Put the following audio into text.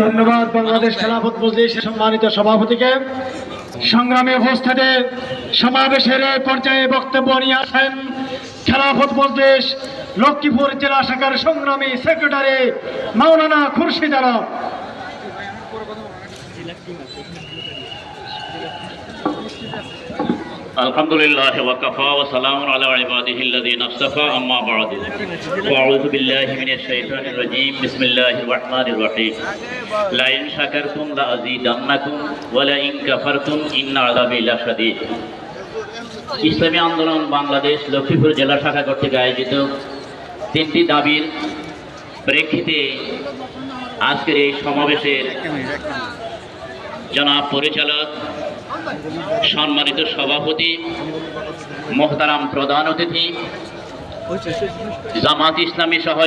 ধন্যবাদ বাংলাদেশ খেলাফত মজলিসের সম্মানিত সভাপতিকে। সংগ্রামী উপস্থিতি, সমাবেশের এই পর্যায়ে বক্তব্য নিয়ে আসেন খেলাফত মজলিস লক্ষ্মীপুর জেলা শাখার সংগ্রামী সেক্রেটারি মাওলানা খুরশিদ আলম। আলহামদুলিল্লাহ ওয়া কাফা ওয়া সালামুন আলা ইবাদিহিল্লাযীনা ইসতাফা আম্মা বা'দু ওয়া আউযু বিল্লাহি মিনাশ শাইতানির রাজীম বিসমিল্লাহির রাহমানির রাহিম লা ইন শাকারতুম লা আযীদান্নাকুম ওয়া লা ইন কাফারতুম ইন্না আযাবি লাশাদীদ। ইসলামী আন্দোলন বাংলাদেশ লক্ষ্মীপুর জেলা শাখা কর্তৃক আয়োজিত 3টি দাবির প্রেক্ষিতে আজকের এই সমাবেশের জনাব পরিচালক, সম্মানিত সভাপতি, মোহতারাম প্রধান অতিথি, জামাত ইসলামী সহ